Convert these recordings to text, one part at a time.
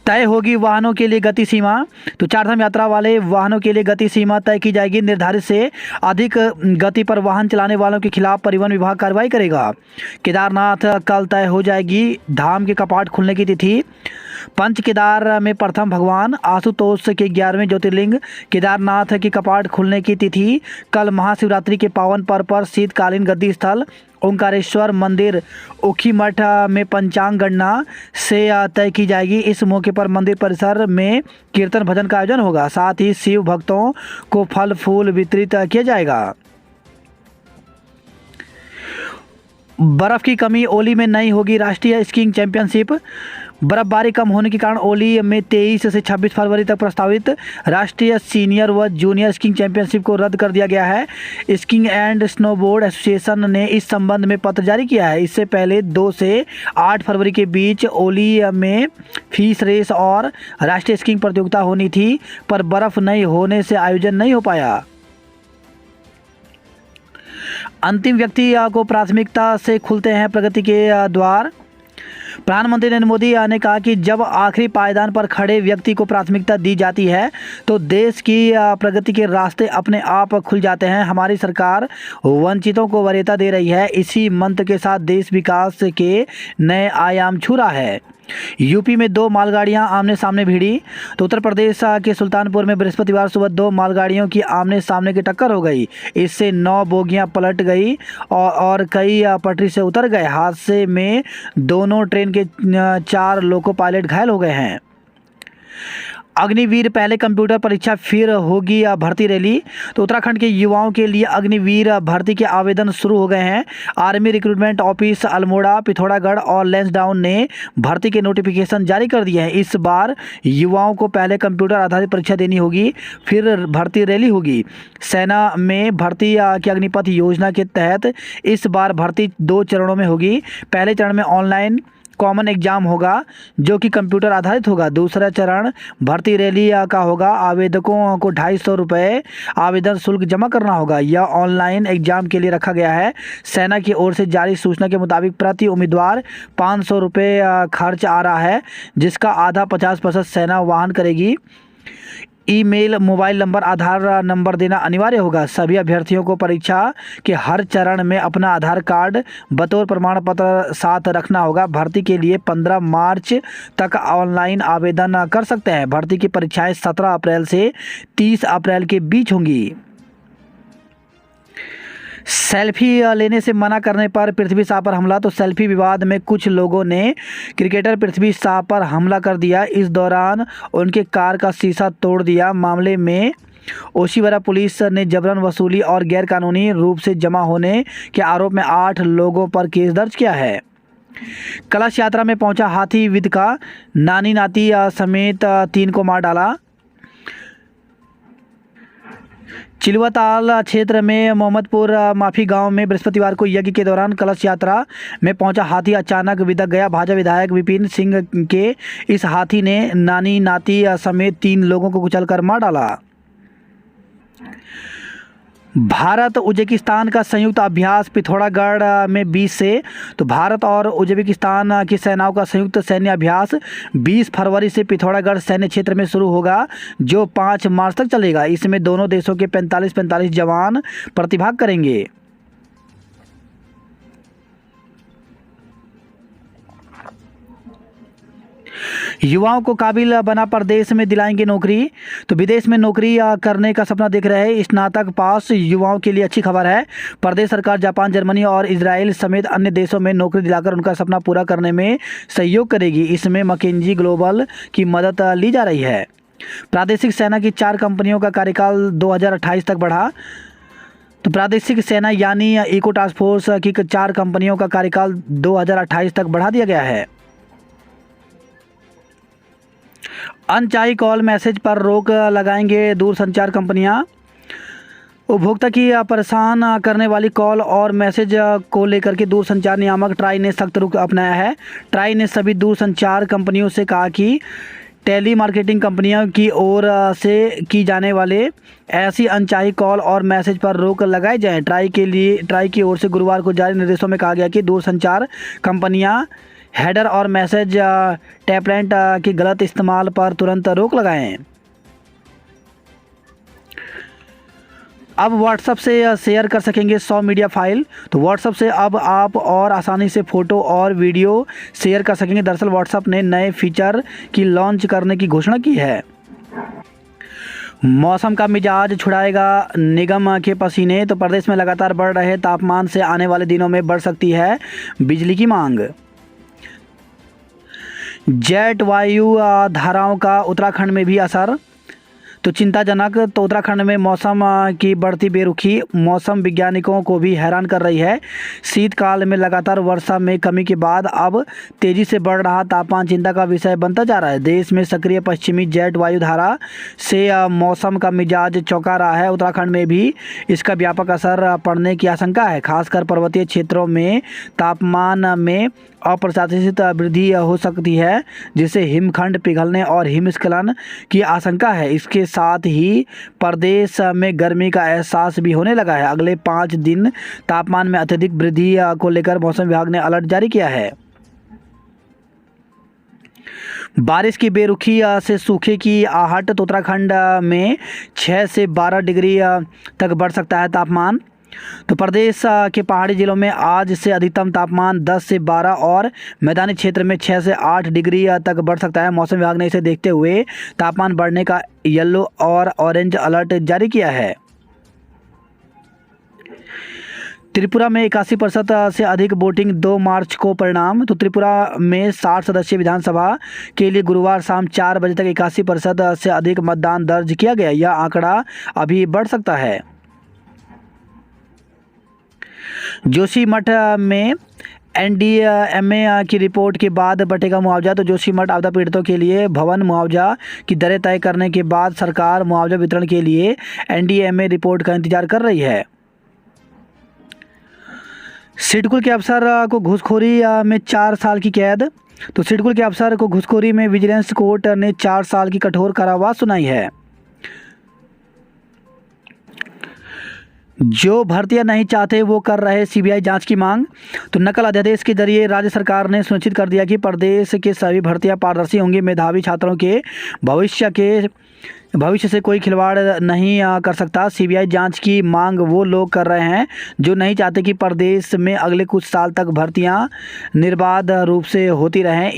तय होगी वाहनों के लिए गति सीमा। तो चारधाम यात्रा वाले वाहनों के लिए गति सीमा तय की जाएगी। निर्धारित से अधिक गति पर वाहन चलाने वालों के खिलाफ परिवहन विभाग कार्रवाई करेगा। केदारनाथ कल तय हो जाएगी धाम के कपाट खुलने की तिथि। पंच केदार में प्रथम भगवान आशुतोष के 11वें ज्योतिर्लिंग केदारनाथ की कपाट खुलने की तिथि कल महाशिवरात्रि के पावन पर्व पर शीतकालीन गद्दी स्थल ओंकारेश्वर मंदिर ओखीमठ में पंचांग गणना से तय की जाएगी। इस मौके पर मंदिर परिसर में कीर्तन भजन का आयोजन होगा। साथ ही शिव भक्तों को फल फूल वितरित किया जाएगा। बर्फ की कमी, ओली में नहीं होगी राष्ट्रीय स्कीइंग चैंपियनशिप। बर्फबारी कम होने के कारण ओली में 23 से 26 फरवरी तक प्रस्तावित राष्ट्रीय सीनियर व जूनियर स्कीइंग चैंपियनशिप को रद्द कर दिया गया है। स्कीइंग एंड स्नोबोर्ड एसोसिएशन ने इस संबंध में पत्र जारी किया है। इससे पहले 2 से 8 फरवरी के बीच ओली में फीस रेस और राष्ट्रीय स्कीइंग प्रतियोगिता होनी थी, पर बर्फ नहीं होने से आयोजन नहीं हो पाया। अंतिम व्यक्ति को प्राथमिकता से खुलते हैं प्रगति के द्वार। प्रधानमंत्री नरेंद्र मोदी ने कहा कि जब आखिरी पायदान पर खड़े व्यक्ति को प्राथमिकता दी जाती है तो देश की प्रगति के रास्ते अपने आप खुल जाते हैं। हमारी सरकार वंचितों को वरीयता दे रही है। इसी मंत्र के साथ देश विकास के नए आयाम छू रहा है। यूपी में 2 मालगाड़ियां आमने सामने भिड़ी। तो उत्तर प्रदेश के सुल्तानपुर में बृहस्पतिवार सुबह 2 मालगाड़ियों की आमने सामने की टक्कर हो गई। इससे 9 बोगियां पलट गई और कई पटरी से उतर गए। हादसे में दोनों ट्रेन के 4 लोको पायलट घायल हो गए हैं। अग्निवीर पहले कंप्यूटर परीक्षा, फिर होगी भर्ती रैली। तो उत्तराखंड के युवाओं के लिए अग्निवीर भर्ती के आवेदन शुरू हो गए हैं। Army recruitment office Almora, Pithoragarh और लैंसडाउन ने भर्ती के नोटिफिकेशन जारी कर दिए हैं। इस बार युवाओं को पहले कंप्यूटर आधारित परीक्षा देनी होगी, फिर भर्ती रैली होगी। सेना में भर्ती की अग्निपथ योजना के तहत इस बार भर्ती 2 चरणों में होगी। पहले चरण में ऑनलाइन कॉमन एग्जाम होगा जो कि कंप्यूटर आधारित होगा। दूसरा चरण भर्ती रैली का होगा। आवेदकों को 250 रुपये आवेदन शुल्क जमा करना होगा। यह ऑनलाइन एग्जाम के लिए रखा गया है। सेना की ओर से जारी सूचना के मुताबिक प्रति उम्मीदवार 500 रुपये खर्च आ रहा है, जिसका आधा 50% सेना वहन करेगी। ईमेल, मोबाइल नंबर, आधार नंबर देना अनिवार्य होगा। सभी अभ्यर्थियों को परीक्षा के हर चरण में अपना आधार कार्ड बतौर प्रमाण पत्र साथ रखना होगा। भर्ती के लिए 15 मार्च तक ऑनलाइन आवेदन कर सकते हैं। भर्ती की परीक्षाएं 17 अप्रैल से 30 अप्रैल के बीच होंगी। सेल्फी लेने से मना करने पर पृथ्वी शाह पर हमला। तो सेल्फी विवाद में कुछ लोगों ने क्रिकेटर पृथ्वी शाह पर हमला कर दिया। इस दौरान उनके कार का शीशा तोड़ दिया। मामले में ओशिवरा पुलिस ने जबरन वसूली और गैरकानूनी रूप से जमा होने के आरोप में 8 लोगों पर केस दर्ज किया है। कलश यात्रा में पहुंचा हाथी विद का नानी नाती समेत 3 को मार डाला। चिलवाताल क्षेत्र में मोहम्मदपुर माफी गांव में बृहस्पतिवार को यज्ञ के दौरान कलश यात्रा में पहुंचा हाथी अचानक विदक गया। भाजपा विधायक विपिन सिंह के इस हाथी ने नानी नाती समेत 3 लोगों को कुचलकर मार डाला। भारत उज्बेकिस्तान का संयुक्त अभ्यास पिथौरागढ़ में 20 से। तो भारत और उज्बेकिस्तान की सेनाओं का संयुक्त सैन्य अभ्यास 20 फरवरी से पिथौरागढ़ सैन्य क्षेत्र में शुरू होगा, जो 5 मार्च तक चलेगा। इसमें दोनों देशों के 45-45 जवान प्रतिभाग करेंगे। युवाओं को काबिल बना प्रदेश में दिलाएंगे नौकरी। तो विदेश में नौकरी करने का सपना देख रहे हैं स्नातक पास युवाओं के लिए अच्छी खबर है। प्रदेश सरकार जापान, जर्मनी और इजराइल समेत अन्य देशों में नौकरी दिलाकर उनका सपना पूरा करने में सहयोग करेगी। इसमें मैकेंजी ग्लोबल की मदद ली जा रही है। प्रादेशिक सेना की 4 कंपनियों का कार्यकाल 2028 तक बढ़ा। तो प्रादेशिक सेना यानी इको टास्क फोर्स की 4 कंपनियों का कार्यकाल 2028 तक बढ़ा दिया गया है। अनचाही कॉल मैसेज पर रोक लगाएंगे दूरसंचार कंपनियां। उपभोक्ता की परेशान करने वाली कॉल और मैसेज को लेकर के दूरसंचार नियामक ट्राई ने सख्त रुख अपनाया है। ट्राई ने सभी दूरसंचार कंपनियों से कहा कि टेली मार्केटिंग कंपनियों की ओर से की जाने वाले ऐसी अनचाही कॉल और मैसेज पर रोक लगाई जाए। ट्राई की ओर से गुरुवार को जारी निर्देशों में कहा गया कि दूरसंचार कंपनियां हेडर और मैसेज टेम्पलेट के गलत इस्तेमाल पर तुरंत रोक लगाएं। अब व्हाट्सएप से शेयर कर सकेंगे 100 मीडिया फाइल। तो व्हाट्सएप से अब आप और आसानी से फ़ोटो और वीडियो शेयर कर सकेंगे। दरअसल व्हाट्सएप ने नए फीचर की लॉन्च करने की घोषणा की है। मौसम का मिजाज छुड़ाएगा निगम के पसीने। तो प्रदेश में लगातार बढ़ रहे तापमान से आने वाले दिनों में बढ़ सकती है बिजली की मांग। जेट वायु धाराओं का उत्तराखंड में भी असर, तो चिंताजनक। तो उत्तराखंड में मौसम की बढ़ती बेरुखी मौसम वैज्ञानिकों को भी हैरान कर रही है। शीतकाल में लगातार वर्षा में कमी के बाद अब तेज़ी से बढ़ रहा तापमान चिंता का विषय बनता जा रहा है। देश में सक्रिय पश्चिमी जेट वायु धारा से मौसम का मिजाज चौंका रहा है। उत्तराखंड में भी इसका व्यापक असर पड़ने की आशंका है। खासकर पर्वतीय क्षेत्रों में तापमान में अप्रत्याशित वृद्धि हो सकती है, जिससे हिमखंड पिघलने और हिमस्खलन की आशंका है। इसके साथ ही प्रदेश में गर्मी का एहसास भी होने लगा है। अगले 5 दिन तापमान में अत्यधिक वृद्धि को लेकर मौसम विभाग ने अलर्ट जारी किया है। बारिश की बेरुखी से सूखे की आहट। तो उत्तराखंड में 6 से 12 डिग्री तक बढ़ सकता है तापमान। तो प्रदेश के पहाड़ी जिलों में आज से अधिकतम तापमान 10 से 12 और मैदानी क्षेत्र में 6 से 8 डिग्री तक बढ़ सकता है। मौसम विभाग ने इसे देखते हुए तापमान बढ़ने का येलो और ऑरेंज अलर्ट जारी किया है। त्रिपुरा में 81% से अधिक वोटिंग 2 मार्च को परिणाम। तो त्रिपुरा में 60 सदस्यीय विधानसभा के लिए गुरुवार शाम 4 बजे तक 81% से अधिक मतदान दर्ज किया गया। यह आंकड़ा अभी बढ़ सकता है। जोशीमठ में एनडीएमए की रिपोर्ट के बाद बटेगा मुआवजा। तो जोशीमठ आपदा पीड़ितों के लिए भवन मुआवजा की दरें तय करने के बाद सरकार मुआवजा वितरण के लिए एनडीएमए रिपोर्ट का इंतजार कर रही है। सिडकुल के अफसर को घूसखोरी में 4 साल की कैद। तो सिडकुल के अफसर को घूसखोरी में विजिलेंस कोर्ट ने 4 साल की कठोर कारावास सुनाई है। जो भर्तियां नहीं चाहते वो कर रहे सीबीआई जांच की मांग। तो नकल अध्यादेश के जरिए राज्य सरकार ने सुनिश्चित कर दिया कि प्रदेश के सभी भर्तियां पारदर्शी होंगी। मेधावी छात्रों के भविष्य से कोई खिलवाड़ नहीं कर सकता। सीबीआई जांच की मांग वो लोग कर रहे हैं जो नहीं चाहते कि प्रदेश में अगले कुछ साल तक भर्तियां निर्बाध रूप से होती रहें।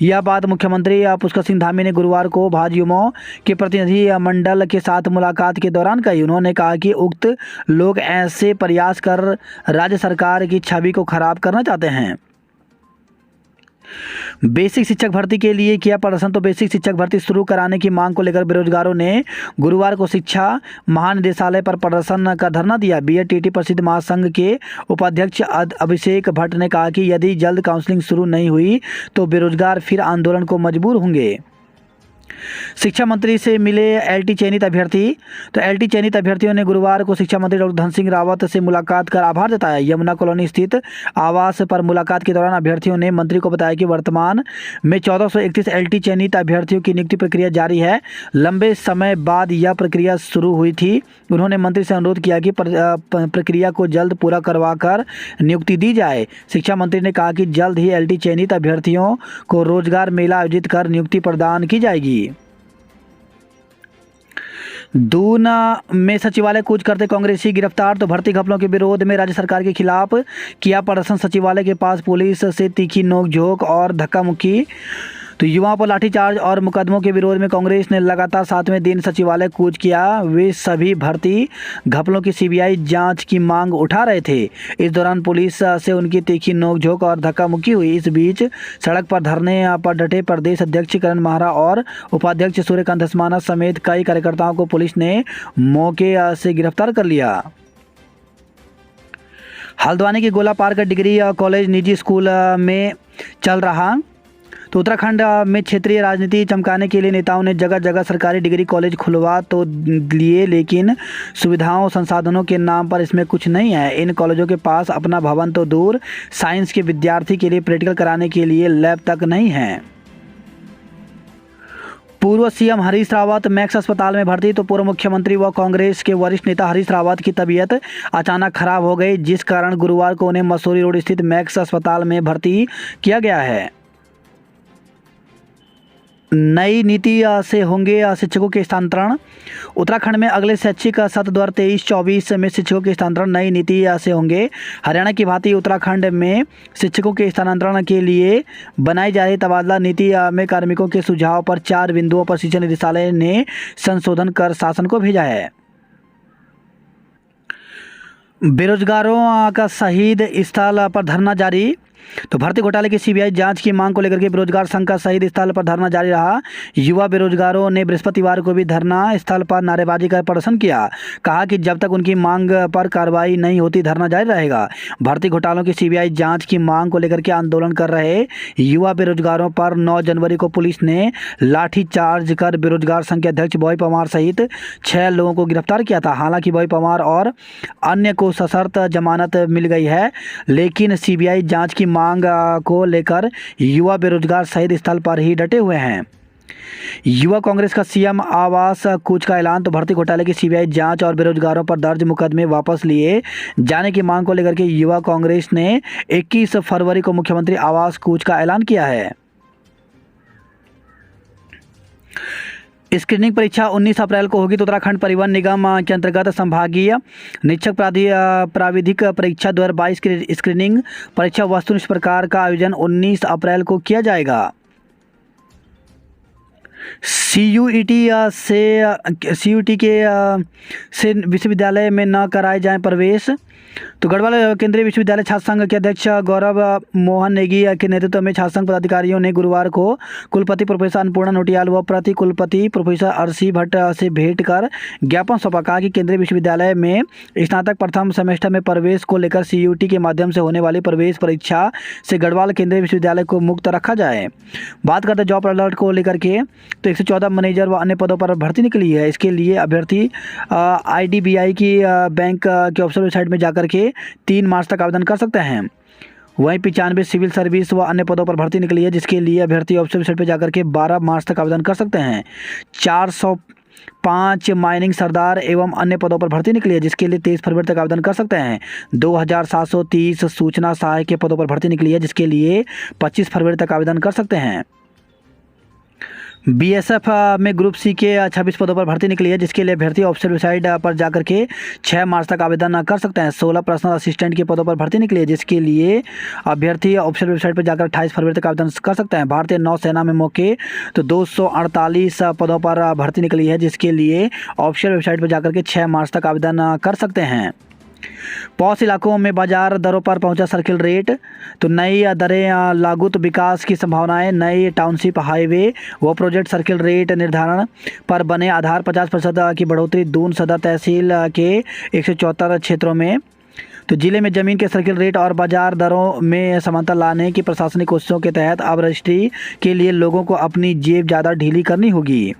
यह बात मुख्यमंत्री पुष्कर सिंह धामी ने गुरुवार को भाजयुमो के प्रतिनिधि मंडल के साथ मुलाकात के दौरान कही। उन्होंने कहा कि उक्त लोग ऐसे प्रयास कर राज्य सरकार की छवि को खराब करना चाहते हैं। बेसिक शिक्षक भर्ती के लिए किया प्रदर्शन। तो बेसिक शिक्षक भर्ती शुरू कराने की मांग को लेकर बेरोजगारों ने गुरुवार को शिक्षा महानिदेशालय पर प्रदर्शन का धरना दिया। बीएडटीटी प्रसिद्ध महासंघ के उपाध्यक्ष अभिषेक भट्ट ने कहा कि यदि जल्द काउंसलिंग शुरू नहीं हुई तो बेरोजगार फिर आंदोलन को मजबूर होंगे। शिक्षा मंत्री से मिले एलटी चयनित अभ्यर्थी। तो एलटी चयनित अभ्यर्थियों ने गुरुवार को शिक्षा मंत्री डॉक्टर धन सिंह रावत से मुलाकात कर आभार जताया। यमुना कॉलोनी स्थित आवास पर मुलाकात के दौरान अभ्यर्थियों ने मंत्री को बताया कि वर्तमान में 1431 एलटी चयनित अभ्यर्थियों की नियुक्ति प्रक्रिया जारी है। लंबे समय बाद यह प्रक्रिया शुरू हुई थी। उन्होंने मंत्री से अनुरोध किया कि प्रक्रिया को जल्द पूरा करवाकर नियुक्ति दी जाए। शिक्षा मंत्री ने कहा कि जल्द ही एलटी चयनित अभ्यर्थियों को रोजगार मेला आयोजित कर नियुक्ति प्रदान की जाएगी। दून में सचिवालय कूच करते कांग्रेसी गिरफ्तार। तो भर्ती घपलों के विरोध में राज्य सरकार के खिलाफ किया प्रदर्शन। सचिवालय के पास पुलिस से तीखी नोकझोंक और धक्का मुक्की। तो युवाओं पर लाठीचार्ज और मुकदमों के विरोध में कांग्रेस ने लगातार 7वें दिन सचिवालय कूच किया। वे सभी भर्ती घपलों की सीबीआई जांच की मांग उठा रहे थे। इस दौरान पुलिस से उनकी तीखी नोकझोंक और धक्का मुक्की हुई। इस बीच सड़क पर धरने पर डटे प्रदेश अध्यक्ष करण माहरा और उपाध्यक्ष सूर्यकांत धस्माना समेत कई कार्यकर्ताओं को पुलिस ने मौके से गिरफ्तार कर लिया। हल्द्वानी के गोला पार्क डिग्री कॉलेज निजी स्कूल में चल रहा। तो उत्तराखंड में क्षेत्रीय राजनीति चमकाने के लिए नेताओं ने जगह जगह सरकारी डिग्री कॉलेज खुलवा तो लिए, लेकिन सुविधाओं संसाधनों के नाम पर इसमें कुछ नहीं है। इन कॉलेजों के पास अपना भवन तो दूर, साइंस के विद्यार्थी के लिए प्रैक्टिकल कराने के लिए लैब तक नहीं है। पूर्व सीएम हरीश रावत मैक्स अस्पताल में भर्ती। तो पूर्व मुख्यमंत्री व कांग्रेस के वरिष्ठ नेता हरीश रावत की तबीयत अचानक खराब हो गई, जिस कारण गुरुवार को उन्हें मसूरी रोड स्थित मैक्स अस्पताल में भर्ती किया गया है। नई नीति से होंगे शिक्षकों के स्थानांतरण। उत्तराखंड में अगले शैक्षिक सत्र 2023-24 में शिक्षकों के स्थानांतरण नई नीति से होंगे। हरियाणा की भांति उत्तराखंड में शिक्षकों के स्थानांतरण के लिए बनाई जा रही तबादला नीति में कार्मिकों के सुझाव पर 4 बिंदुओं पर शिक्षा निदेशालय ने संशोधन कर शासन को भेजा है। बेरोजगारों का शहीद स्थल पर धरना जारी। तो भर्ती घोटाले की सीबीआई जांच की मांग को लेकर के बेरोजगार संघ का शहीद स्थल पर धरना जारी रहा। युवा बेरोजगारों ने बृहस्पतिवार को भी धरना स्थल पर नारेबाजी कर प्रदर्शन किया। कहा कि जब तक उनकी मांग पर कार्रवाई नहीं होती धरना जारी रहेगा। भर्ती घोटालों की सीबीआई जांच की मांग को लेकर के आंदोलन कर रहे युवा बेरोजगारों पर 9 जनवरी को पुलिस ने लाठीचार्ज कर बेरोजगार संघ के अध्यक्ष बॉय परमार सहित 6 लोगों को गिरफ्तार किया था। हालांकि बॉय परमार और अन्य को सशर्त जमानत मिल गई है, लेकिन सीबीआई जांच की मांग को लेकर युवा बेरोजगार शहीद स्थल पर ही डटे हुए हैं। युवा कांग्रेस का सीएम आवास कूच का ऐलान। तो भर्ती घोटाले की सीबीआई जांच और बेरोजगारों पर दर्ज मुकदमे वापस लिए जाने की मांग को लेकर के युवा कांग्रेस ने 21 फरवरी को मुख्यमंत्री आवास कूच का ऐलान किया है। स्क्रीनिंग परीक्षा 19 अप्रैल को होगी। तो उत्तराखंड परिवहन निगम के अंतर्गत संभागीय निरीक्षक प्राविधिक परीक्षा 2022 की स्क्रीनिंग परीक्षा वस्तुनिष्ठ प्रकार का आयोजन 19 अप्रैल को किया जाएगा। सीयूईटी से विश्वविद्यालय में न कराए जाएं प्रवेश। तो गढ़वाल केंद्रीय विश्वविद्यालय छात्र संघ के अध्यक्ष गौरव मोहन नेगी के नेतृत्व में छात्र संघ पदाधिकारियों ने गुरुवार को कुलपति प्रोफेसर अन्नपूर्णा नोटियाल व प्रति कुलपति प्रोफेसर अरसी भट्ट से भेंट कर ज्ञापन सौंपा। कहा कि केंद्रीय विश्वविद्यालय में स्नातक प्रथम सेमेस्टर में प्रवेश को लेकर सीयूईटी के माध्यम से होने वाली प्रवेश परीक्षा से गढ़वाल केंद्रीय विश्वविद्यालय को मुक्त रखा जाए। बात करते जॉब अलर्ट को लेकर के, तो 114 मैनेजर व अन्य पदों पर भर्ती निकली है। इसके लिए अभ्यर्थी IDBI की बैंक के ऑफिशियल वेबसाइट में जाकर के 3 मार्च तक आवेदन कर सकते हैं। वहीं 95 सिविल सर्विस व अन्य पदों पर भर्ती निकली है, जिसके लिए अभ्यर्थी ऑफिशियल वेबसाइट पर जाकर के 12 मार्च तक आवेदन कर सकते हैं। 405 माइनिंग सरदार एवं अन्य पदों पर भर्ती निकली है, जिसके लिए 23 फरवरी तक आवेदन कर सकते हैं। 2730 सूचना सहायक के पदों पर भर्ती निकली है, जिसके लिए 25 फरवरी तक आवेदन कर सकते हैं। BSF में ग्रुप C के 26 पदों पर भर्ती निकली है, जिसके लिए अभ्यर्थी ऑफिशियल वेबसाइट पर जाकर के 6 मार्च तक आवेदन कर सकते हैं। 16 पर्सनल असिस्टेंट के पदों पर भर्ती निकली है, जिसके लिए अभ्यर्थी ऑफिशियल वेबसाइट पर जाकर 28 फरवरी तक आवेदन कर सकते हैं। भारतीय नौसेना में मौके तो 248 पदों पर भर्ती निकली है, जिसके लिए ऑफिशियल वेबसाइट पर जाकर के 6 मार्च तक आवेदन कर सकते हैं। पॉश इलाकों में बाजार दरों पर पहुंचा सर्किल रेट। तो नई दरें लागू। तो विकास की संभावनाएं। नई टाउनशिप हाईवे व प्रोजेक्ट सर्किल रेट निर्धारण पर बने आधार 50% की बढ़ोतरी दून सदर तहसील के 174 क्षेत्रों में। तो जिले में जमीन के सर्किल रेट और बाजार दरों में समानता लाने की प्रशासनिक कोशिशों के तहत अब रजिस्ट्री के लिए लोगों को अपनी जेब ज़्यादा ढीली करनी होगी।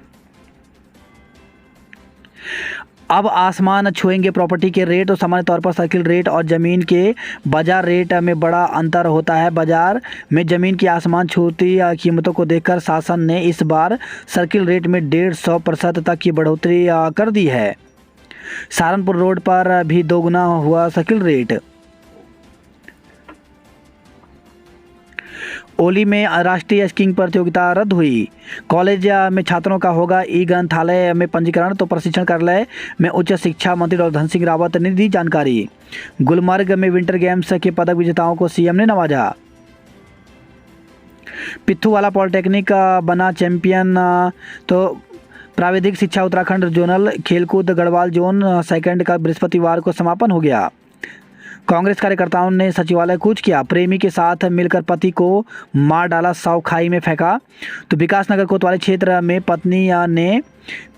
अब आसमान छुएंगे प्रॉपर्टी के रेट। तो सामान्य तौर पर सर्किल रेट और ज़मीन के बाजार रेट में बड़ा अंतर होता है। बाजार में ज़मीन की आसमान छूती कीमतों को देखकर शासन ने इस बार सर्किल रेट में 150% तक की बढ़ोतरी कर दी है। सहारनपुर रोड पर भी दोगुना हुआ सर्किल रेट। ओली में राष्ट्रीय स्कीइंग प्रतियोगिता रद्द हुई। कॉलेज में छात्रों का होगा ई ग्रंथालय में पंजीकरण। तो प्रशिक्षण कार्यालय में उच्च शिक्षा मंत्री डॉ धन सिंह रावत ने दी जानकारी। गुलमर्ग में विंटर गेम्स के पदक विजेताओं को सीएम ने नवाजा। पिथुवाला पॉलिटेक्निक बना चैंपियन। तो प्राविधिक शिक्षा उत्तराखंड जोनल खेलकूद गढ़वाल जोन सेकंड का बृहस्पतिवार को समापन हो गया। कांग्रेस कार्यकर्ताओं ने सचिवालय कूच किया। प्रेमी के साथ मिलकर पति को मार डाला, शव खाई में फेंका। तो विकासनगर कोतवाली क्षेत्र में पत्नी ने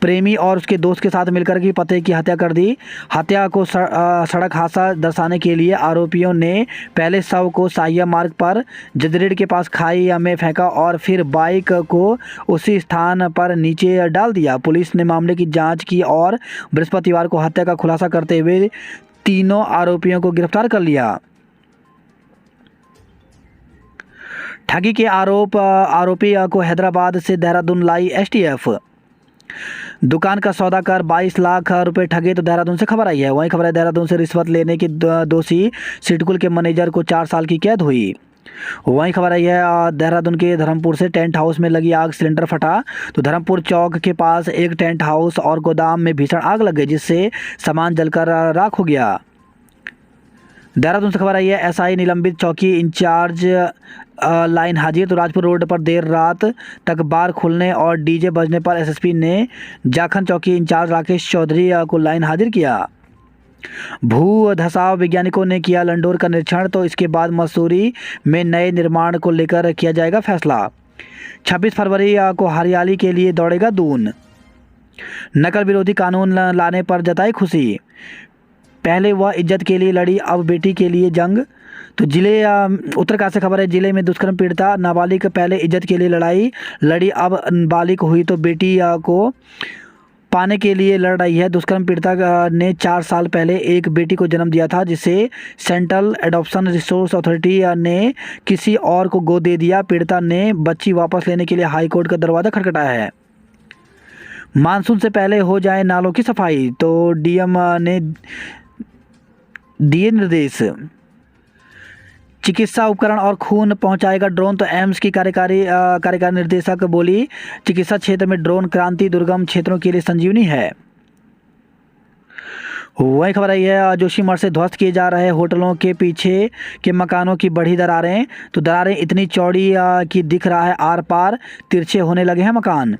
प्रेमी और उसके दोस्त के साथ मिलकर के पति की हत्या कर दी। हत्या को सड़क हादसा दर्शाने के लिए आरोपियों ने पहले शव को साहिया मार्ग पर जजरेड़ के पास खाई में फेंका और फिर बाइक को उसी स्थान पर नीचे डाल दिया। पुलिस ने मामले की जाँच की और बृहस्पतिवार को हत्या का खुलासा करते हुए तीनों आरोपियों को गिरफ्तार कर लिया। ठगी के आरोपी को हैदराबाद से देहरादून लाई एसटीएफ। दुकान का सौदा कर 22 लाख रुपए ठगे, तो देहरादून से खबर आई है। वहीं खबर है देहरादून से रिश्वत लेने के दोषी सिडकुल के मैनेजर को 4 साल की कैद हुई। वहीं खबर आई है देहरादून के धर्मपुर से टेंट हाउस में लगी आग, सिलेंडर फटा। तो धर्मपुर चौक के पास एक टेंट हाउस और गोदाम में भीषण आग लग गई, जिससे सामान जलकर राख हो गया। देहरादून से खबर आई है एसआई निलंबित, चौकी इंचार्ज लाइन हाजिर। तो राजपुर रोड पर देर रात तक बार खुलने और डीजे बजने पर एसएसपी ने जाखन चौकी इंचार्ज राकेश चौधरी को लाइन हाजिर किया। भू धसाव वैज्ञानिकों ने किया लंडोर का निरीक्षण। तो इसके बाद मसूरी में नए निर्माण को लेकर किया जाएगा फैसला। 26 फरवरी को हरियाली के लिए दौड़ेगा दून। नकल विरोधी कानून लाने पर जताई खुशी। पहले वह इज्जत के लिए लड़ी, अब बेटी के लिए जंग। तो जिले उत्तरकाशी से खबर है, जिले में दुष्कर्म पीड़िता नाबालिग पहले इज्जत के लिए लड़ी, अब बालिग हुई तो बेटी को पाने के लिए लड़ रही है। दुष्कर्म पीड़िता ने 4 साल पहले एक बेटी को जन्म दिया था, जिसे सेंट्रल एडॉप्शन रिसोर्स अथॉरिटी ने किसी और को गोद दे दिया। पीड़िता ने बच्ची वापस लेने के लिए हाईकोर्ट का दरवाज़ा खटखटाया है। मानसून से पहले हो जाए नालों की सफाई, तो डीएम ने दिए निर्देश। चिकित्सा उपकरण और खून पहुंचाएगा ड्रोन। तो एम्स की कार्यकारी निर्देशक बोली, चिकित्सा क्षेत्र में ड्रोन क्रांति दुर्गम क्षेत्रों के लिए संजीवनी है। वही खबर आई है जोशीमठ से ध्वस्त किए जा रहे होटलों के पीछे के मकानों की बढ़ी दरारें। तो दरारें इतनी चौड़ी कि दिख रहा है आर पार, तिरछे होने लगे हैं मकान।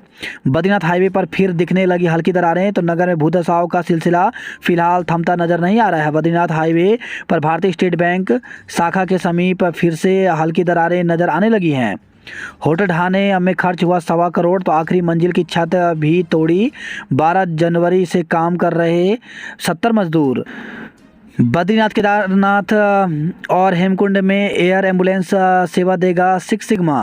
बद्रीनाथ हाईवे पर फिर दिखने लगी हल्की दरारें। तो नगर में भूधसाव का सिलसिला फिलहाल थमता नजर नहीं आ रहा है। बद्रीनाथ हाईवे पर भारतीय स्टेट बैंक शाखा के समीप फिर से हल्की दरारें नजर आने लगी हैं। होटल ढाने में खर्च हुआ 1.25 करोड़। तो आखिरी मंजिल की छत भी तोड़ी। 12 जनवरी से काम कर रहे 70 मजदूर। बद्रीनाथ, केदारनाथ और हेमकुंड में एयर एम्बुलेंस सेवा देगा सिक्स सिग्मा।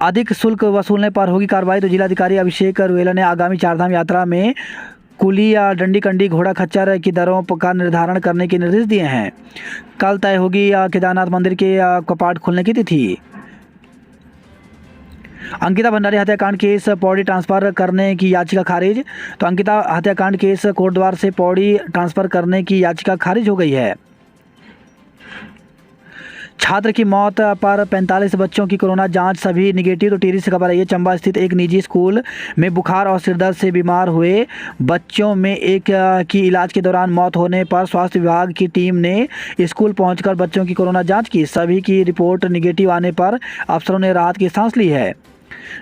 अधिक शुल्क वसूलने पर होगी कार्रवाई। तो जिलाधिकारी अभिषेक रुएला ने आगामी चारधाम यात्रा में कुली या डंडी कंडी घोड़ा खच्चर की दरों का निर्धारण करने के निर्देश दिए हैं। कल तय होगी केदारनाथ मंदिर के कपाट खुलने की तिथि। अंकिता भंडारी हत्याकांड केस पौड़ी ट्रांसफर करने की याचिका खारिज। तो अंकिता हत्याकांड केस कोटद्वार से पौड़ी ट्रांसफर करने की याचिका खारिज हो गई है। छात्र की मौत पर 45 बच्चों की कोरोना जांच, सभी निगेटिव। तो टिहरी से खबर आई है, चंबा स्थित एक निजी स्कूल में बुखार और सिरदर्द से बीमार हुए बच्चों में एक की इलाज के दौरान मौत होने पर स्वास्थ्य विभाग की टीम ने स्कूल पहुंचकर बच्चों की कोरोना जांच की। सभी की रिपोर्ट निगेटिव आने पर अफसरों ने राहत की सांस ली है।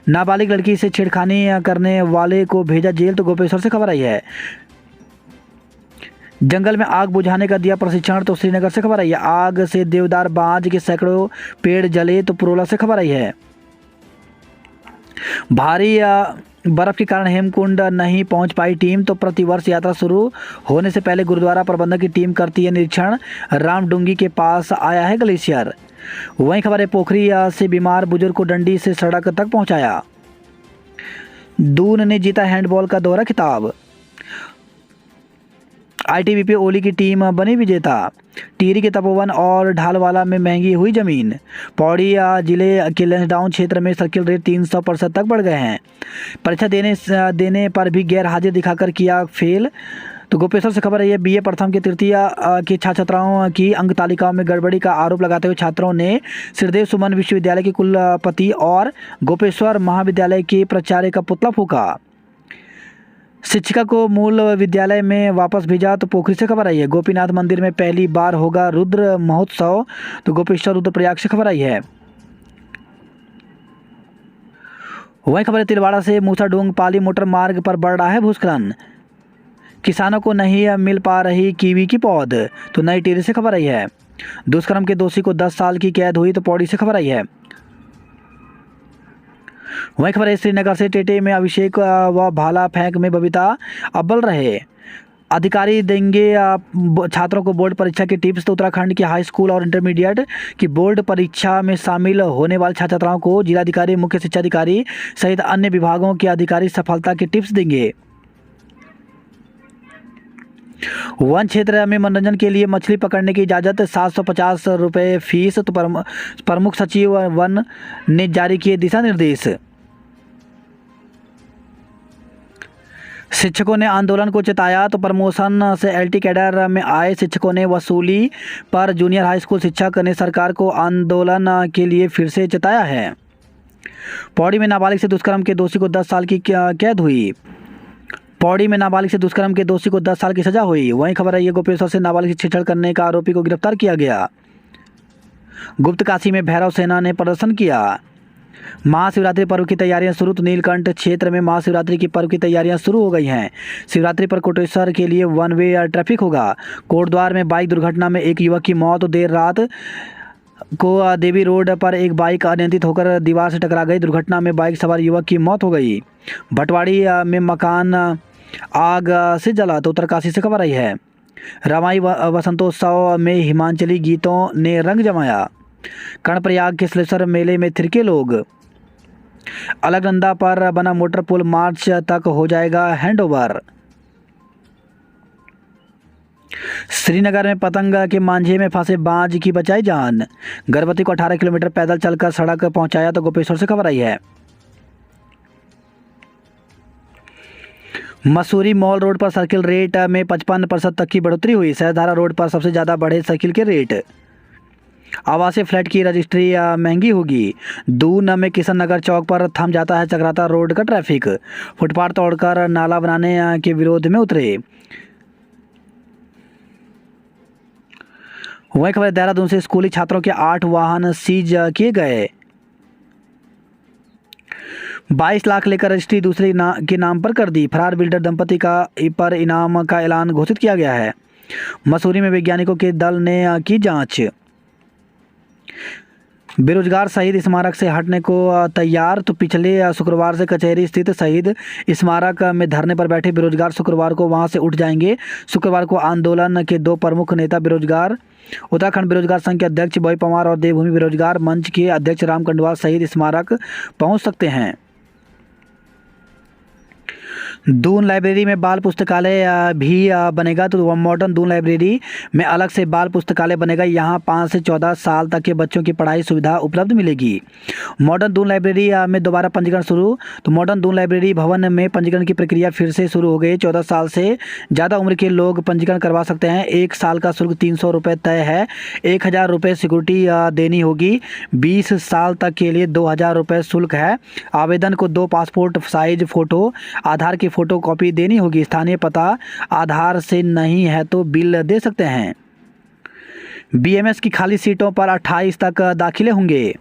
नाबालिग लड़की से छेड़खानी करने वाले को भेजा जेल। तो गोपेश्वर से खबर आई है, जंगल में आग बुझाने का दिया प्रशिक्षण। तो श्रीनगर से खबर आई है, आग से देवदार बांज के सैकड़ों पेड़ जले। तो पुरोला से खबर आई है, भारी बर्फ के कारण हेमकुंड नहीं पहुंच पाई टीम। तो प्रतिवर्ष यात्रा शुरू होने से पहले गुरुद्वारा प्रबंधक की टीम करती है निरीक्षण। रामडुंगी के पास आया है ग्लेशियर। वहीं खबर है, पोखरी से बीमार बुजुर्ग को डंडी से सड़क तक पहुंचाया। दून ने जीता हैंडबॉल का दोहरा खिताब। आईटीबीपी ओली की टीम बनी विजेता। टिहरी के तपोवन और ढालवाला में महंगी हुई जमीन। पौड़ी जिले के लेंसडाउन क्षेत्र में सर्किल रेट 300% तक बढ़ गए हैं। परीक्षा देने पर भी गैर हाजिर दिखाकर किया फेल। तो गोपेश्वर से खबर है, बीए प्रथम के तृतीय के छात्र छात्राओं की अंक तालिकाओं में गड़बड़ी का आरोप लगाते हुए छात्रों ने श्रीदेव सुमन विश्वविद्यालय के कुलपति और गोपेश्वर महाविद्यालय के प्राचार्य का पुतला फूका। शिक्षिका को मूल विद्यालय में वापस भेजा। तो पोखरी से खबर आई है, गोपीनाथ मंदिर में पहली बार होगा रुद्र महोत्सव। तो गोपेश्वर रुद्रप्रयाग से खबर आई है। वही खबर है, तिलवाड़ा से मूसाडूंग पाली मोटर मार्ग पर बढ़ रहा है भूस्खलन। किसानों को नहीं मिल पा रही कीवी की पौध। तो नई टिहरी से खबर आई है, दुष्कर्म के दोषी को 10 साल की कैद हुई। तो पौड़ी से खबर आई है। वहीं खबर है, श्रीनगर से टेटे में अभिषेक व भाला फेंक में बबीता अव्वल रहे। अधिकारी देंगे छात्रों को बोर्ड परीक्षा की टिप्स। तो उत्तराखंड के हाई स्कूल और इंटरमीडिएट की बोर्ड परीक्षा में शामिल होने वाले छात्र छात्राओं को जिलाधिकारी, मुख्य शिक्षा अधिकारी सहित अन्य विभागों के अधिकारी सफलता की टिप्स देंगे। वन क्षेत्र में मनोरंजन के लिए मछली पकड़ने की इजाज़त, 750 रुपये फीस। तो प्रमुख सचिव वन ने जारी किए दिशा निर्देश। शिक्षकों ने आंदोलन को चेताया। तो प्रमोशन से एलटी कैडर में आए शिक्षकों ने वसूली पर जूनियर हाई स्कूल शिक्षक ने सरकार को आंदोलन के लिए फिर से चेताया है। पौड़ी में नाबालिग से दुष्कर्म के दोषी को 10 साल की कैद हुई। पौड़ी में नाबालिग से दुष्कर्म के दोषी को 10 साल की सजा हुई। वहीं खबर है, ये गोपेश्वर से नाबालिग से छेड़छाड़ करने का आरोपी को गिरफ्तार किया गया। गुप्त काशी में भैरव सेना ने प्रदर्शन किया। महाशिवरात्रि पर्व की तैयारियां शुरू। तो नीलकंठ क्षेत्र में महाशिवरात्रि की पर्व की तैयारियां शुरू हो गई हैं। शिवरात्रि पर कोटेश्वर के लिए वन वे ट्रैफिक होगा। कोटद्वार में बाइक दुर्घटना में एक युवक की मौत। देर रात को देवी रोड पर एक बाइक अनियंत्रित होकर दीवार से टकरा गई। दुर्घटना में बाइक सवार युवक की मौत हो गई। भटवाड़ी में मकान आग से जला। तो उत्तरकाशी से खबर आई है। रवाई वसंतोत्सव में हिमाचली गीतों ने रंग जमाया। कर्णप्रयाग के सलेश्वर मेले में थिरके लोग। अलकनंदा पर बना मोटर पुल मार्च तक हो जाएगा हैंडओवर। श्रीनगर में पतंग के मांझे में फंसे बाज की बचाई जान। गर्भवती को 18 किलोमीटर पैदल चलकर सड़क पहुंचाया। तो गोपेश्वर से खबर आई है। मसूरी मॉल रोड पर साइकिल रेट में 55% तक की बढ़ोतरी हुई। सहजधारा रोड पर सबसे ज़्यादा बढ़े साइकिल के रेट। आवासीय फ्लैट की रजिस्ट्री महंगी होगी। दून में किशन नगर चौक पर थम जाता है चक्राता रोड का ट्रैफिक। फुटपाथ तोड़कर नाला बनाने के विरोध में उतरे। वही खबर, देहरादून से स्कूली छात्रों के 8 वाहन सीज किए गए। 22 लाख लेकर रजिस्ट्री दूसरे के नाम पर कर दी। फरार बिल्डर दंपति पर इनाम का ऐलान घोषित किया गया है। मसूरी में वैज्ञानिकों के दल ने की जांच। बेरोजगार शहीद स्मारक से हटने को तैयार। तो पिछले शुक्रवार से कचहरी स्थित शहीद स्मारक में धरने पर बैठे बेरोजगार शुक्रवार को वहां से उठ जाएंगे। शुक्रवार को आंदोलन के 2 प्रमुख नेता बेरोजगार उत्तराखंड बेरोजगार संघ के अध्यक्ष बॉय पवार और देवभूमि बेरोजगार मंच के अध्यक्ष राम कंडवाल शहीद स्मारक पहुंच सकते हैं। दून लाइब्रेरी में बाल पुस्तकालय भी बनेगा। तो मॉडर्न दून लाइब्रेरी में अलग से बाल पुस्तकालय बनेगा। यहाँ 5 से 14 साल तक के बच्चों की पढ़ाई सुविधा उपलब्ध मिलेगी। मॉडर्न दून लाइब्रेरी में दोबारा पंजीकरण शुरू। तो मॉडर्न दून लाइब्रेरी भवन में पंजीकरण की प्रक्रिया फिर से शुरू हो गई। 14 साल से ज़्यादा उम्र के लोग पंजीकरण करवा सकते हैं। 1 साल का शुल्क 300 रुपये तय है। 1000 रुपये सिक्योरिटी देनी होगी। 20 साल तक के लिए 2000 रुपये शुल्क है। आवेदन को 2 पासपोर्ट साइज फ़ोटो, आधार की फ़ोटो कॉपी देनी होगी। स्थानीय पता आधार से नहीं है तो बिल दे सकते हैं। बीएमएस की खाली सीटों पर 28 तक दाखिले होंगे।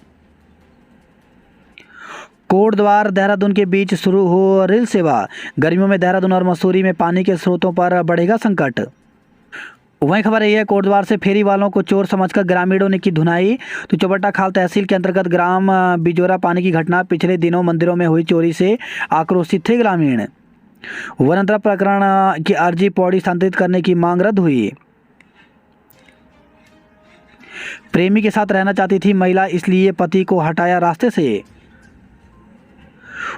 कोटद्वार देहरादून के बीच शुरू हो रेल सेवा। गर्मियों में देहरादून और मसूरी में पानी के स्रोतों पर बढ़ेगा संकट। वहीं खबर यही है, कोटद्वार से फेरी वालों को चोर समझकर ग्रामीणों ने की धुनाई। तो चौबट्टा खाल तहसील के अंतर्गत ग्राम बिजोरा पानी की घटना। पिछले दिनों मंदिरों में हुई चोरी से आक्रोशित थे ग्रामीण। वनांतरा प्रकरण की अर्जी पौड़ी स्थानांतरित करने की मांग रद्द हुई। प्रेमी के साथ रहना चाहती थी महिला, इसलिए पति को हटाया रास्ते से।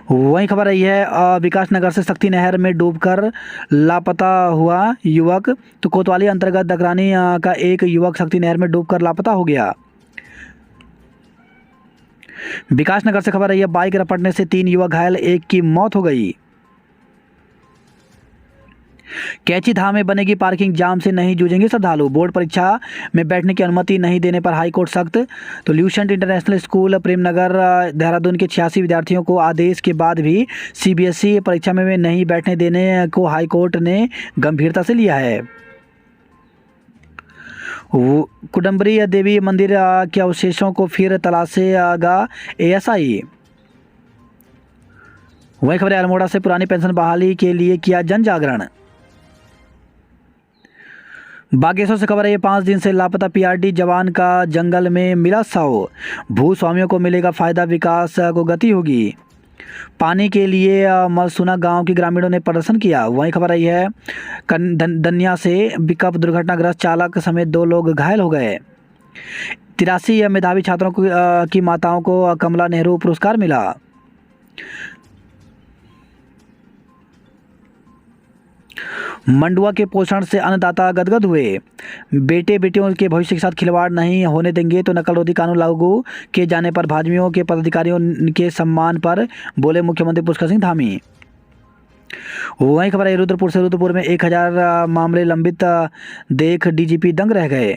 वहीं खबर रही है, विकास नगर से शक्ति नहर में डूबकर लापता हुआ युवक। तो कोतवाली अंतर्गत दकरानी का एक युवक शक्ति नहर में डूबकर लापता हो गया। विकास नगर से खबर रही है, बाइक रपटने से 3 युवक घायल, एक की मौत हो गई। कैची धाम में बनेगी पार्किंग, जाम से नहीं जूझेंगे श्रद्धालु। बोर्ड परीक्षा में बैठने की अनुमति नहीं देने पर हाईकोर्ट सख्त। तो Lucent international school Premnagar Dehradun के 86 विद्यार्थियों को आदेश के बाद भी सीबीएसई परीक्षा में नहीं बैठने देने को हाईकोर्ट ने गंभीरता से लिया है। कुडम्बरी देवी मंदिर के अवशेषों को फिर तलाशेगा एएसआई। वही खबर अल्मोड़ा से पुरानी पेंशन बहाली के लिए किया जन जागरण। बागेश्वर से खबर है, 5 दिन से लापता पीआरडी जवान का जंगल में मिला शव। भूस्वामियों को मिलेगा फायदा, विकास को गति होगी। पानी के लिए मलसुना गांव के ग्रामीणों ने प्रदर्शन किया। वहीं खबर आई है, दनिया से पिकअप दुर्घटनाग्रस्त चालक समेत 2 लोग घायल हो गए। 83 मेधावी छात्रों की माताओं को कमला नेहरू पुरस्कार मिला। मंडुआ के पोषण से अन्नदाता गदगद हुए। बेटे बेटियों के भविष्य के साथ खिलवाड़ नहीं होने देंगे तो नकल रोधी कानून लागू किए जाने पर भाजपाइयों के पदाधिकारियों के सम्मान पर बोले मुख्यमंत्री पुष्कर सिंह धामी। वहीं खबर है रुद्रपुर से। रुद्रपुर में 1000 मामले लंबित देख डीजीपी दंग रह गए।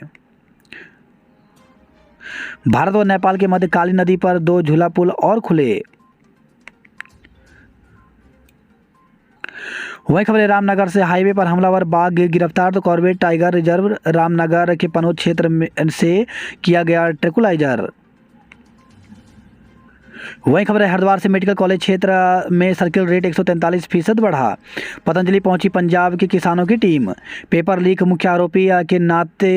भारत और नेपाल के मध्य काली नदी पर 2 झूला पुल और खुले। वहीं खबर है रामनगर से। हाईवे पर हमलावर बाघ गिरफ्तार तो कॉर्बेट टाइगर रिजर्व रामनगर के पनोत क्षेत्र से किया गया ट्रैंकुलाइजर। वहीं खबर है हरिद्वार से। मेडिकल कॉलेज क्षेत्र में सर्किल रेट 143% बढ़ा। पतंजलि पहुंची पंजाब के किसानों की टीम। पेपर लीक मुख्य आरोपी के नाते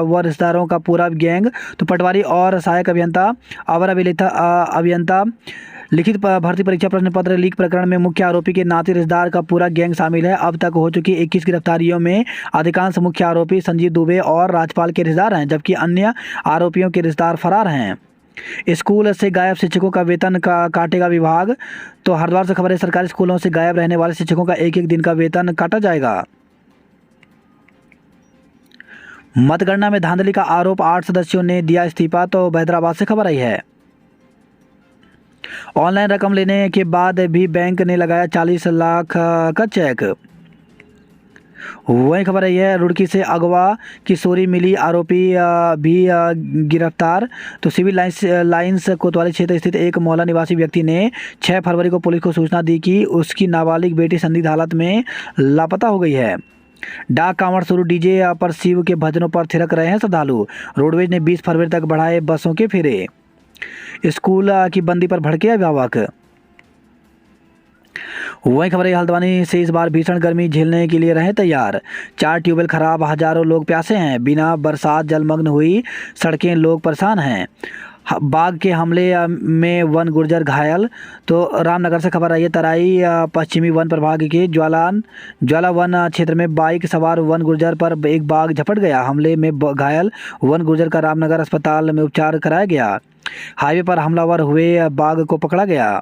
व रिश्तेदारों का पूरा गैंग तो पटवारी और सहायक अभियंता अवर अभियंता लिखित भर्ती परीक्षा प्रश्न पत्र लीक प्रकरण में मुख्य आरोपी के नाते रिश्तेदार का पूरा गैंग शामिल है। अब तक हो चुकी 21 गिरफ्तारियों में अधिकांश मुख्य आरोपी संजीव दुबे और राजपाल के रिश्तेदार हैं, जबकि अन्य आरोपियों के रिश्तेदार फरार हैं। स्कूल से गायब शिक्षकों का वेतन का काटेगा विभाग। तो हरिद्वार से खबर है सरकारी स्कूलों से गायब रहने वाले शिक्षकों का एक दिन का वेतन काटा जाएगा। मतगणना में धांधली का आरोप, 8 सदस्यों ने दिया इस्तीफा। तो हैदराबाद से खबर आई है। ऑनलाइन रकम लेने के बाद भी बैंक ने लगाया 40 लाख का चेक। वही खबर है यह रुड़की से अगवा किशोरी मिली, आरोपी भी गिरफ्तार। तो सिविल लाइंस कोतवाली क्षेत्र स्थित एक मोहल्ला निवासी व्यक्ति ने 6 फरवरी को पुलिस को सूचना दी कि उसकी नाबालिग बेटी संदिग्ध हालत में लापता हो गई है। डाक कांवड़ शुरू, डीजे पर शिव के भजनों पर थिरक रहे हैं श्रद्धालु। रोडवेज ने 20 फरवरी तक बढ़ाए बसों के फेरे। स्कूल की बंदी पर भड़के अभिभावक। वही खबर है हल्द्वानी से। इस बार भीषण गर्मी झेलने के लिए रहे तैयार। 4 ट्यूबवेल खराब, हजारों लोग प्यासे हैं। बिना बरसात जलमग्न हुई सड़कें, लोग परेशान हैं। बाघ के हमले में वन गुर्जर घायल। तो रामनगर से खबर आई है। तराई पश्चिमी वन प्रभाग के ज्वाला वन क्षेत्र में बाइक सवार वन गुर्जर पर एक बाघ झपट गया। हमले में घायल वन गुर्जर का रामनगर अस्पताल में उपचार कराया गया। हाईवे पर हमलावर हुए बाघ को पकड़ा गया।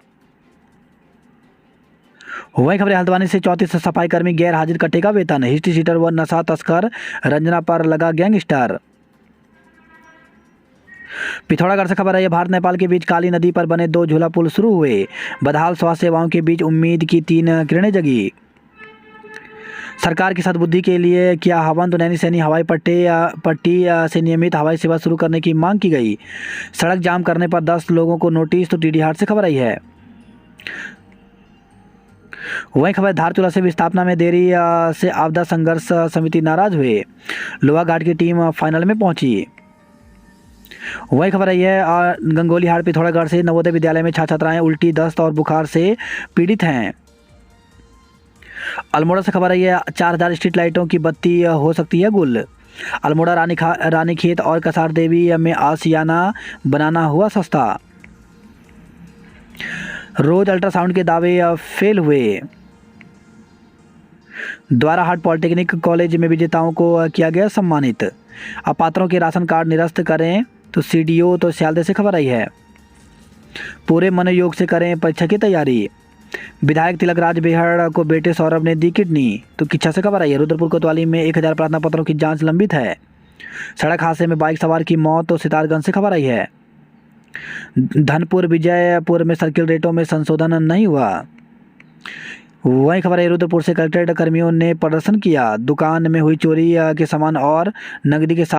वही खबर हल्द्वानी से। 34 सफाई कर्मी गैर हाजिर कटेगा वेतन। हिस्ट्री सीटर व नशा तस्कर रंजना पर लगा गैंगस्टर। पिथौरागढ़ से खबर है। भारत नेपाल के बीच काली नदी पर बने 2 झूला पुल शुरू हुए। बदहाल स्वास्थ्य सेवाओं के बीच उम्मीद की 3 किरणें जगी। सरकार की सद्बुद्धि के लिए किया आह्वान। तो नैनी हवाई पट्टी से नियमित हवाई सेवा शुरू करने की मांग की गई। सड़क जाम करने पर 10 लोगों को नोटिस। तो डीडी हाट से खबर आई है। वहीं खबर धारचूला से। विस्थापना में देरी से आपदा संघर्ष समिति नाराज हुए। लोहा घाट की टीम फाइनल में पहुंची। वही खबर है गंगोली हाट पिथौरागढ़ से। नवोदय विद्यालय में छात्राएं उल्टी, दस्त और बुखार से पीड़ित हैं। अल्मोड़ा से खबर है 4000 स्ट्रीट लाइटों की बत्ती हो सकती है गुल। अल्मोड़ा रानीखेत और कसार देवी में आशियाना बनाना हुआ सस्ता। रोज अल्ट्रासाउंड के दावे फेल हुए। द्वाराहाट पॉलिटेक्निक कॉलेज में विजेताओं को किया गया सम्मानित। अपात्रों के राशन कार्ड निरस्त करें। तो सीडीओ तो सियालदे से खबर आई है। पूरे मनोयोग से करें परीक्षा की तैयारी। विधायक तिलक राज बेहड़ को बेटे सौरभ ने दी किडनी। तो किच्छा से खबर आई है। रुद्रपुर कोतवाली में 1000 प्रार्थना पत्रों की जांच लंबित है। सड़क हादसे में बाइक सवार की मौत। तो सितारगंज से खबर आई है। धनपुर विजयपुर में सर्किल रेटों में संशोधन नहीं हुआ। वहीं खबर है रुद्रपुर से। कलेक्ट्रेट कर्मियों ने प्रदर्शन किया। दुकान में हुई चोरी के सामान और नकदी के साथ